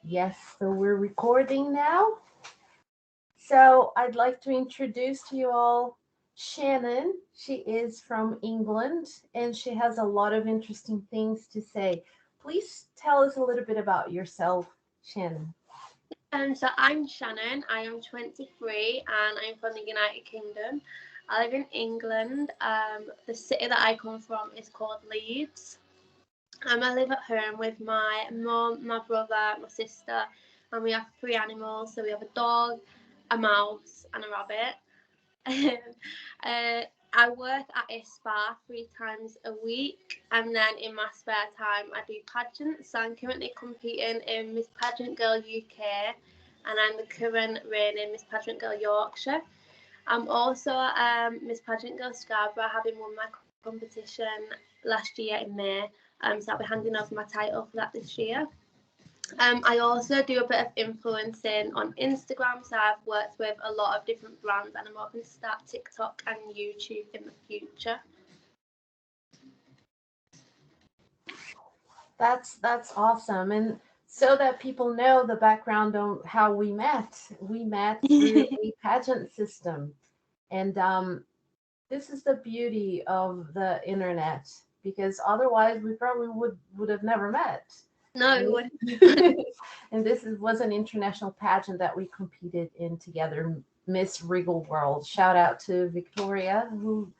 Yes, so we're recording now. So I'd like to introduce to you all Shannon. She is from England and she has a lot of interesting things to say. Please tell us a little bit about yourself, Shannon. So I'm Shannon. I am 23 and I'm from the United Kingdom. I live in England. The city that I come from is called Leeds. I live at home with my mum, my brother, my sister, and we have three animals. So we have a dog, a mouse, and a rabbit. uh, I work at a spa 3 times a week, and then in my spare time, I do pageants. So I'm currently competing in Miss Pageant Girl UK, and I'm the current reigning Miss Pageant Girl Yorkshire. I'm also Miss Pageant Girl Scarborough, having won my competition last year in May. So I'll be handing over my title for that this year. I also do a bit of influencing on Instagram, so I've worked with a lot of different brands, and I'm hoping to start TikTok and YouTube in the future. That's awesome. And so that people know the background on how we met through a pageant system. And this is the beauty of the internet because otherwise we probably would have never met. No, And it this, would. and this was an international pageant that we competed in together, Miss Regal World. Shout out to Victoria who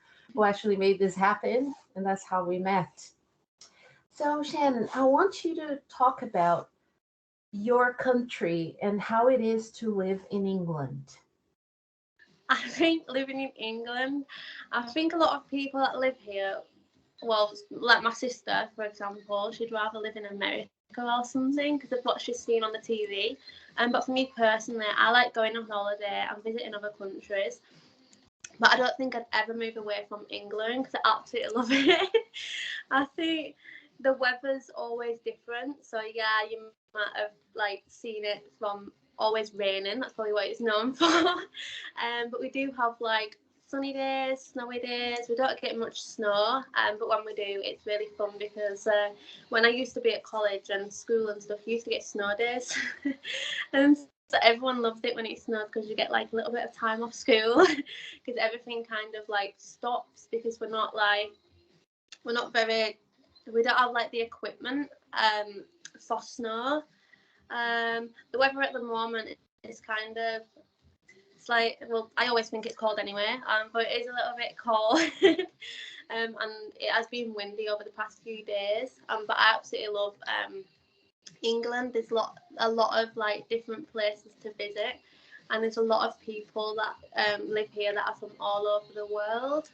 actually made this happen, and that's how we met. So Shannon, I want you to talk about your country and how it is to live in England. I think living in England, I think a lot of people that live here, well, like my sister, for example, she'd rather live in America or something because of what she's seen on the TV. But for me personally, I like going on holiday and visiting other countries. But I don't think I'd ever move away from England because I absolutely love it. I think the weather's always different. So yeah, you might have like seen it from always raining. That's probably what it's known for. But we do have like sunny days, snowy days. We don't get much snow, but when we do, it's really fun because when I used to be at college and school and stuff, you used to get snow days, and so everyone loves it when it snows because you get like a little bit of time off school because everything kind of like stops because we're not very we don't have like the equipment for snow. The weather at the moment is kind of it's like, well, I always think it's cold anyway, but it is a little bit cold. And it has been windy over the past few days. But I absolutely love England. There's a lot of like different places to visit, and there's a lot of people that live here that are from all over the world.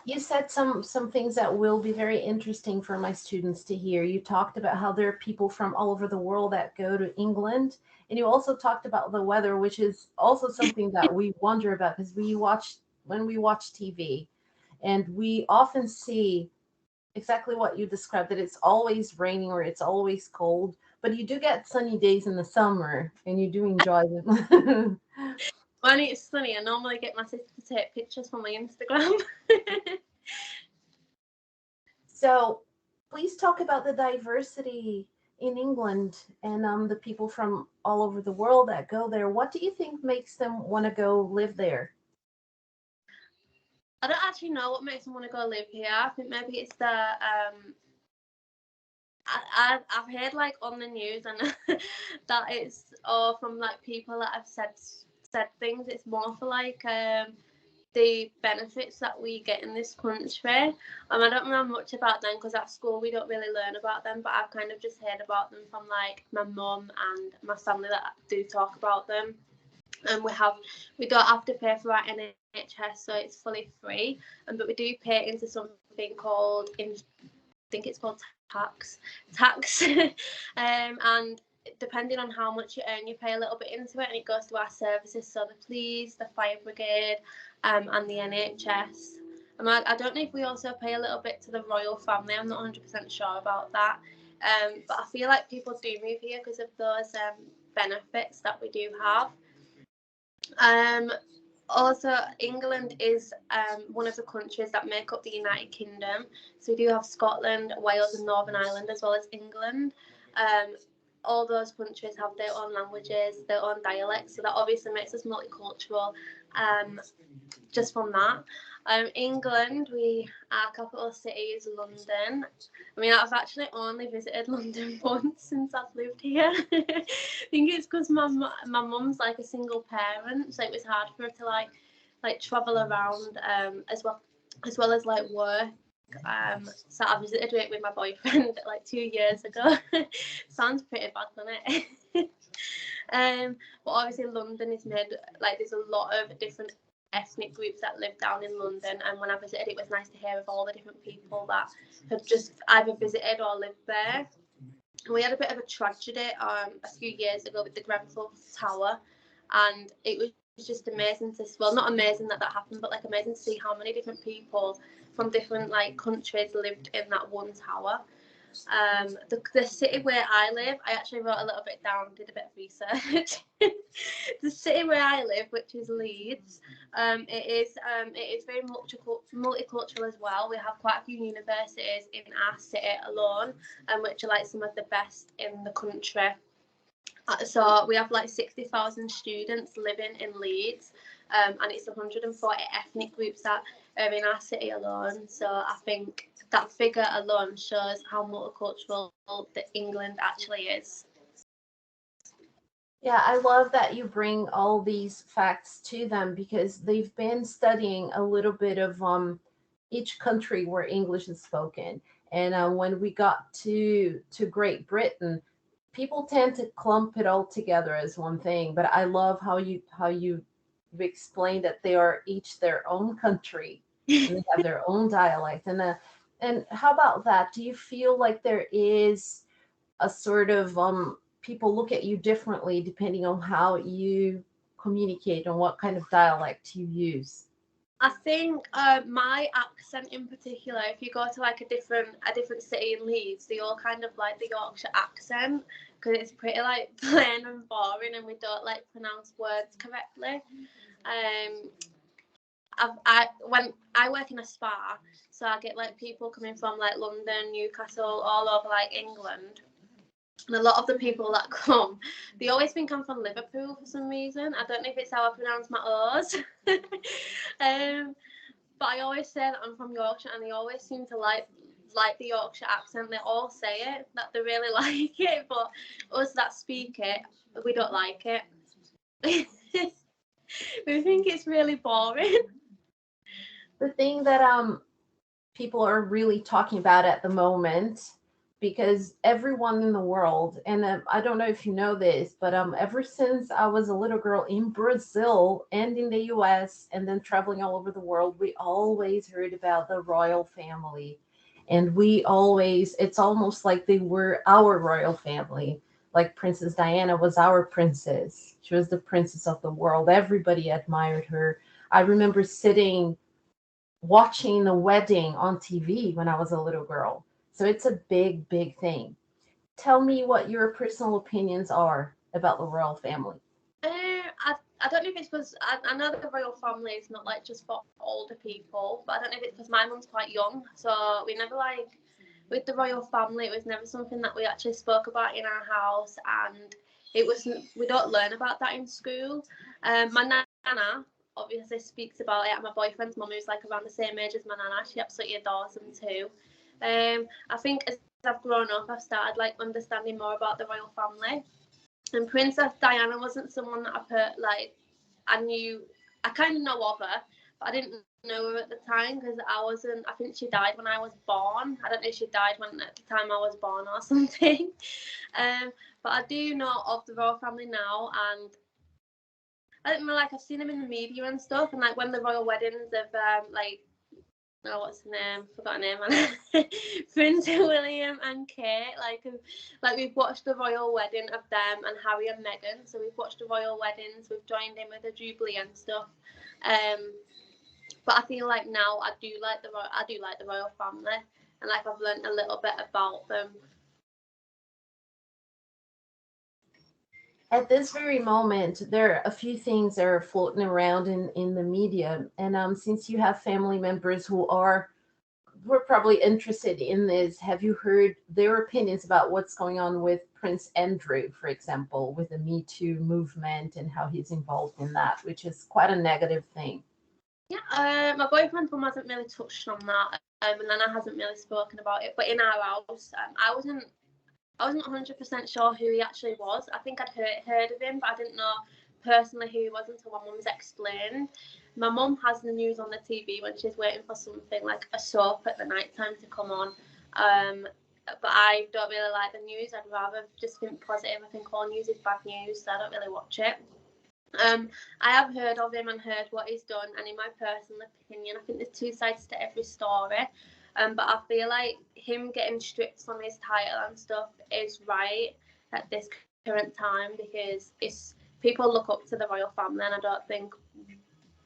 You said some things that will be very interesting for my students to hear. You talked about how there are people from all over the world that go to England, and you also talked about the weather, which is also something that we wonder about because we watch TV, and we often see exactly what you described, that it's always raining or it's always cold, but you do get sunny days in the summer, and you do enjoy them. When it's sunny, I normally get my sister to take pictures for my Instagram. So please talk about the diversity in England and the people from all over the world that go there. What do you think makes them want to go live there? I don't actually know what makes them want to go live here. I think maybe it's the I've heard like on the news and that it's all from like people that have said things. It's more for like the benefits that we get in this country. I don't know much about them because at school we don't really learn about them, but I've kind of just heard about them from like my mum and my family that do talk about them. And we don't have to pay for our NHS, so it's fully free. But we do pay into something called I think it's called tax. And depending on how much you earn, you pay a little bit into it, and it goes to our services, so the police, the fire brigade, and the NHS. And I don't know if we also pay a little bit to the royal family. I'm not 100% sure about that. But I feel like people do move here because of those benefits that we do have. Um, Also, England is one of the countries that make up the United Kingdom. So we do have Scotland, Wales, and Northern Ireland, as well as England. Um, all those countries have their own languages, their own dialects. So that obviously makes us multicultural. Just from that. England, our capital city is London. I mean, I've actually only visited London once since I've lived here. I think it's because my mum's like a single parent, so it was hard for her to like travel around as well as like work. So I visited it with my boyfriend like 2 years ago. Sounds pretty bad, doesn't it? But obviously London is made like there's a lot of different ethnic groups that live down in London, and when I visited it was nice to hear of all the different people that had just either visited or lived there. We had a bit of a tragedy a few years ago with the Grenfell Tower, and it was just amazing to, well, not amazing that happened, but like amazing to see how many different people from different like countries lived in that one tower. The city where I live, I actually wrote a little bit down, did a bit of research. The city where I live, which is Leeds, it is very multicultural as well. We have quite a few universities in our city alone, which are like some of the best in the country. So we have like 60,000 students living in Leeds, and it's 140 ethnic groups that are in our city alone. So I think that figure alone shows how multicultural that England actually is. Yeah, I love that you bring all these facts to them because they've been studying a little bit of each country where English is spoken. And when we got to Great Britain, people tend to clump it all together as one thing. But I love how you explained that they are each their own country and they have their own dialect. And how about that? Do you feel like there is a sort of people look at you differently depending on how you communicate and what kind of dialect you use? I think my accent in particular, if you go to like a different city in Leeds, they all kind of like the Yorkshire accent because it's pretty like plain and boring, and we don't like pronounce words correctly. Um, when I work in a spa, so I get like people coming from like London, Newcastle, all over like England. And a lot of the people that come, they always think I'm from Liverpool for some reason. I don't know if it's how I pronounce my O's. But I always say that I'm from Yorkshire, and they always seem to like the Yorkshire accent. They all say it, that they really like it, but us that speak it, we don't like it. We think it's really boring. The thing that people are really talking about at the moment, because everyone in the world, and I don't know if you know this, but ever since I was a little girl in Brazil and in the US and then traveling all over the world, we always heard about the royal family. And we always, it's almost like they were our royal family. Like Princess Diana was our princess. She was the princess of the world. Everybody admired her. I remember sitting watching the wedding on TV when I was a little girl. So it's a big, big thing. Tell me what your personal opinions are about the royal family. I don't know if it's because I know the royal family is not like just for older people, but I don't know if it's because my mum's quite young, so we never like with the royal family. It was never something that we actually spoke about in our house, and it wasn't. We don't learn about that in school. My nana obviously speaks about it, and my boyfriend's mum, who's like around the same age as my nana, she absolutely adores them too. I think as I've grown up, I've started like understanding more about the royal family. And Princess Diana wasn't someone that I put like I knew. I kind of know of her, but I didn't know her at the time because I wasn't. I think she died when I was born. I don't know if she died when at the time I was born or something. Um, but I do know of the royal family now, and I don't know. Like I've seen them in the media and stuff, and like when the royal weddings of like oh, what's the name? Forgot her name. Prince William and Kate. Like we've watched the royal wedding of them and Harry and Meghan. So we've watched the royal weddings. We've joined in with the jubilee and stuff. But I feel like now I do like the royal family, and like I've learned a little bit about them. At this very moment, there are a few things that are floating around in the media, and since you have family members who are probably interested in this, have you heard their opinions about what's going on with Prince Andrew, for example, with the Me Too movement and how he's involved in that, which is quite a negative thing? Yeah, my boyfriend's mum hasn't really touched on that, and Nana hasn't really spoken about it. But in our house, I wasn't 100% sure who he actually was. I think I'd heard of him, but I didn't know personally who he was until my mum's explained. My mum has the news on the TV when she's waiting for something like a soap at the night time to come on. But I don't really like the news. I'd rather just think positive. I think all news is bad news, so I don't really watch it. I have heard of him and heard what he's done, and in my personal opinion, I think there's two sides to every story. But I feel like him getting stripped from his title and stuff is right at this current time because it's people look up to the royal family, and I don't think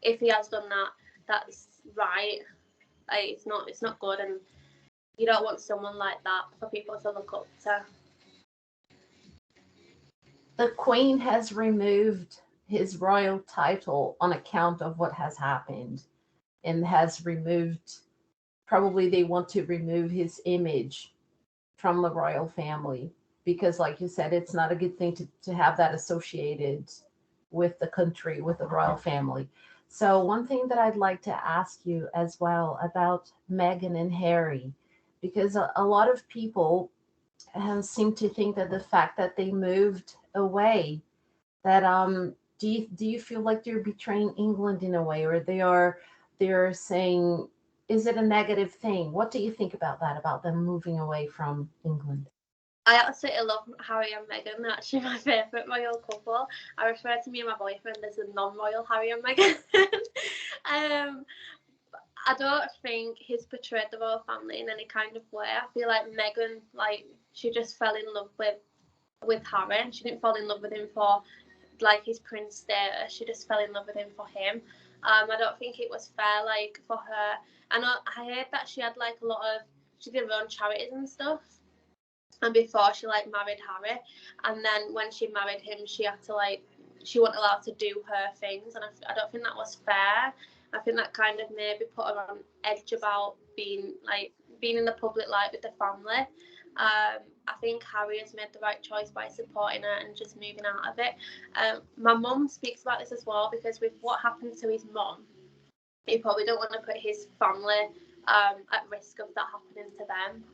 if he has done that, that's right. Like, it's not good, and you don't want someone like that for people to look up to. The Queen has removed his royal title on account of what has happened, and has removed, probably they want to remove his image from the royal family, because like you said, it's not a good thing to have that associated with the country, with the royal family. So one thing that I'd like to ask you as well about Meghan and Harry, because a lot of people seem to think that the fact that they moved away, that do you feel like they're betraying England in a way, or they're saying, is it a negative thing? What do you think about that, about them moving away from England? I absolutely love Harry and Meghan. They're actually my favourite royal couple. I refer to me and my boyfriend as the non-royal Harry and Meghan. um, I don't think he's portrayed the royal family in any kind of way. I feel like Meghan, like, she just fell in love with Harry, and she didn't fall in love with him for like his prince status. She just fell in love with him for him. I don't think it was fair, like, for her. I heard that she had like a lot of she did her own charities and stuff, and before she like married Harry, and then when she married him, she had to like she wasn't allowed to do her things, and I don't think that was fair. I think that kind of maybe put her on edge about being in the public light with the family. I think Harry has made the right choice by supporting her and just moving out of it. My mum speaks about this as well because with what happened to his mum, he probably don't want to put his family at risk of that happening to them.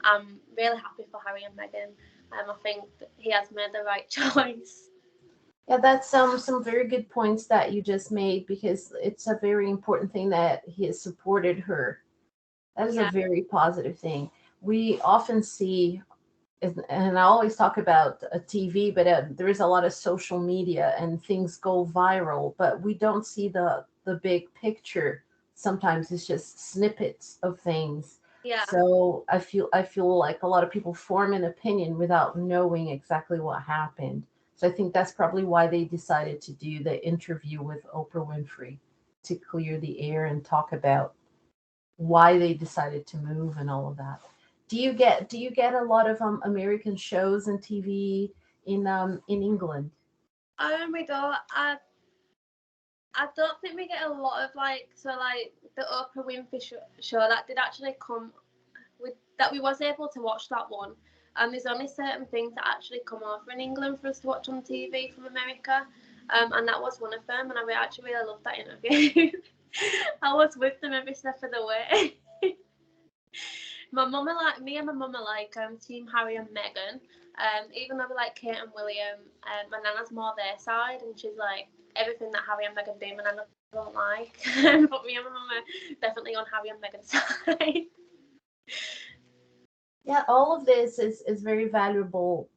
I'm really happy for Harry and Meghan. I think that he has made the right choice. Yeah, that's some very good points that you just made, because it's a very important thing that he has supported her. That is a Yeah, very positive thing. We often see, and I always talk about a TV, but there is a lot of social media and things go viral, but we don't see the big picture. Sometimes it's just snippets of things. yeah, So I feel like a lot of people form an opinion without knowing exactly what happened. So I think that's probably why they decided to do the interview with Oprah Winfrey, to clear the air and talk about why they decided to move and all of that. Do you get a lot of American shows and TV in England? we don't. I don't think we get a lot of like the Oprah Winfrey show that did actually come with that we was able to watch that one. And there's only certain things that actually come over in England for us to watch on TV from America. And that was one of them. And I actually really loved that interview. I was with them every step of the way. My mum are like me and my mum are like Team Harry and Meghan. Even though we like Kate and William, my nana's more their side, and she's like everything that Harry and Meghan do, my nana don't like. But me and my mum are definitely on Harry and Meghan's side. Yeah, all of this is very valuable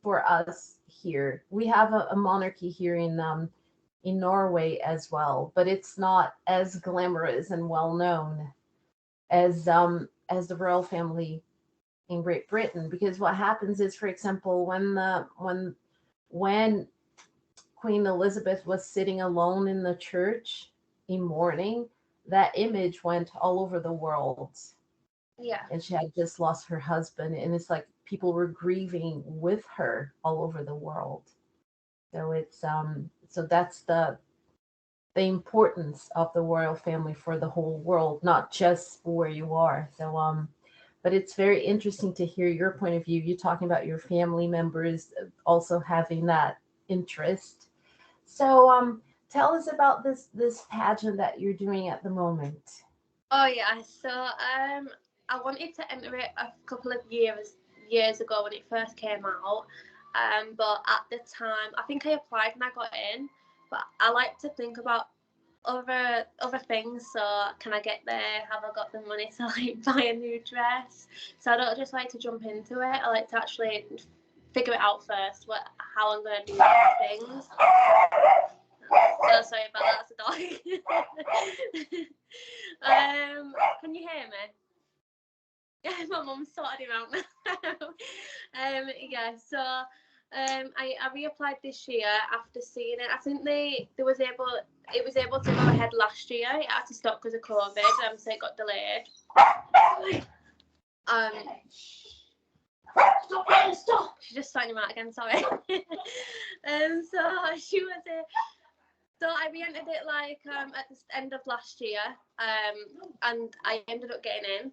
for us here. We have a monarchy here in Norway as well, but it's not as glamorous and well known as the royal family in Great Britain. Because what happens is, for example, when Queen Elizabeth was sitting alone in the church in mourning, that image went all over the world, Yeah. and she had just lost her husband, and it's like people were grieving with her all over the world. So it's so that's the importance of the royal family for the whole world, not just where you are. So but it's very interesting to hear your point of view. You talking about your family members also having that interest. So tell us about this pageant that you're doing at the moment. Oh yeah, so I wanted to enter it a couple of years ago when it first came out. But at the time, I think I applied and I got in. But I like to think about other things. So can I get there? Have I got the money to like buy a new dress? So I don't just like to jump into it. I like to actually figure it out first. How I'm going to do things. So sorry about that. That's a dog. Can you hear me? Yeah, my mum sorted him out now. Yeah, so I reapplied this year after seeing it. I think they was able it was able to go ahead last year. It had to stop because of COVID, so it got delayed. Um, stop! She just signed him out again. Sorry. So she was so I re-entered it like at the end of last year, and I ended up getting in.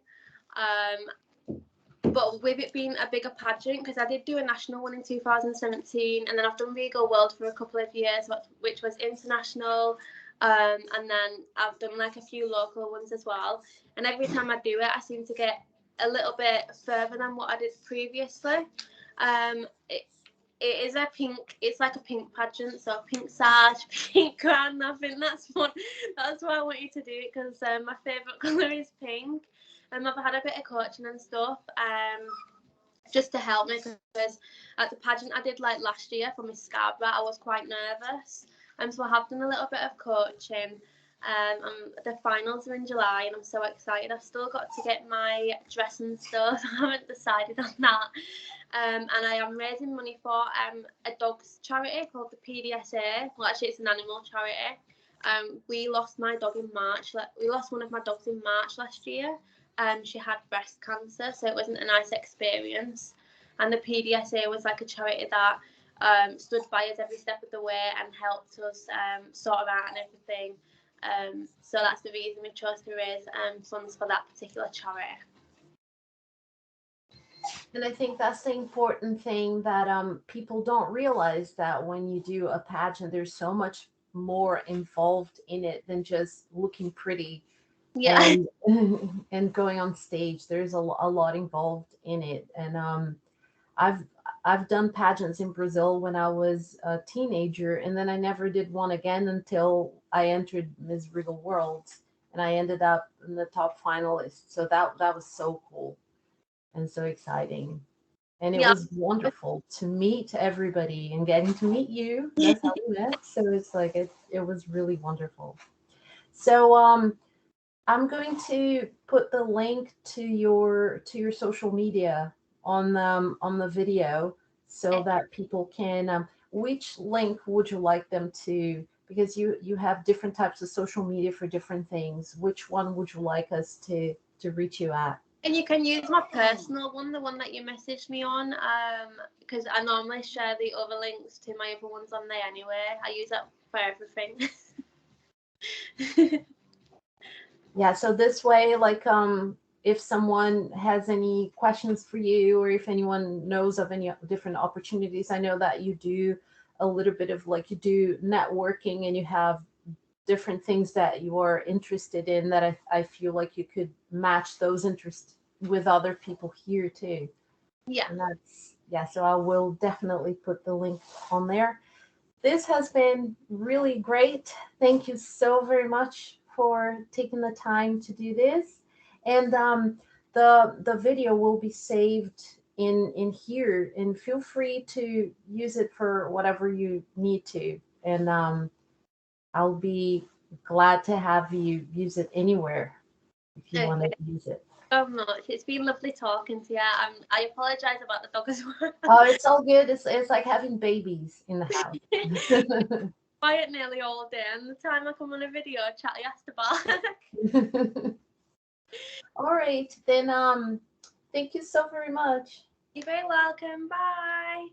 But with it being a bigger pageant, because I did do a national one in 2017, and then I've done Regal World for a couple of years, which was international, and then I've done like a few local ones as well. And every time I do it, I seem to get a little bit further than what I did previously. It is it's like a pink pageant, so pink sash, pink crown. I think that's why I want you to do it, because my favourite colour is pink. I've had a bit of coaching and stuff just to help me, because at the pageant I did like last year for my Scarborough, I was quite nervous, so I have done a little bit of coaching. The finals are in July, and I'm so excited. I've still got to get my dress and stuff. I haven't decided on that. And I am raising money for a dogs charity called the PDSA. Well, actually, it's an animal charity. We lost my dog in March. We lost one of my dogs in March last year. She had breast cancer, so it wasn't a nice experience. And the PDSA was like a charity that stood by us every step of the way and helped us sort her out and everything. So that's the reason we chose to raise funds for that particular charity. And I think that's the important thing that people don't realize, that when you do a pageant, there's so much more involved in it than just looking pretty Yeah. and and going on stage. There's a lot involved in it. And I've I've done pageants in Brazil when I was a teenager, and then I never did one again until I entered Miss Regal World, and I ended up in the top finalist. So that was so cool and so exciting. And it Yeah. was wonderful to meet everybody and getting to meet you. That's how we met. So it's like it was really wonderful. So I'm going to put the link to your social media on the video so that people can. Which link would you like them to? Because you have different types of social media for different things. Which one would you like us to reach you at? And you can use my personal one, the one that you messaged me on, because I normally share the other links to my other ones on there anyway. I use that for everything. Yeah, so this way, like, if someone has any questions for you, or if anyone knows of any different opportunities, I know that you do a little bit of, like, you do networking and you have different things that you are interested in, that I feel like you could match those interests with other people here too. Yeah. And that's, yeah, so I will definitely put the link on there. This has been really great. Thank you so very much for taking the time to do this. And the video will be saved in here, and feel free to use it for whatever you need to. And I'll be glad to have you use it anywhere if you want Okay. to use it. So much. It's been lovely talking to you. I apologise about the dog as well. Oh, it's all good. It's like having babies in the house. Quiet nearly all day, and the time I come on a video, Chatty has to bark. All right, then thank you so very much. You're very welcome. Bye.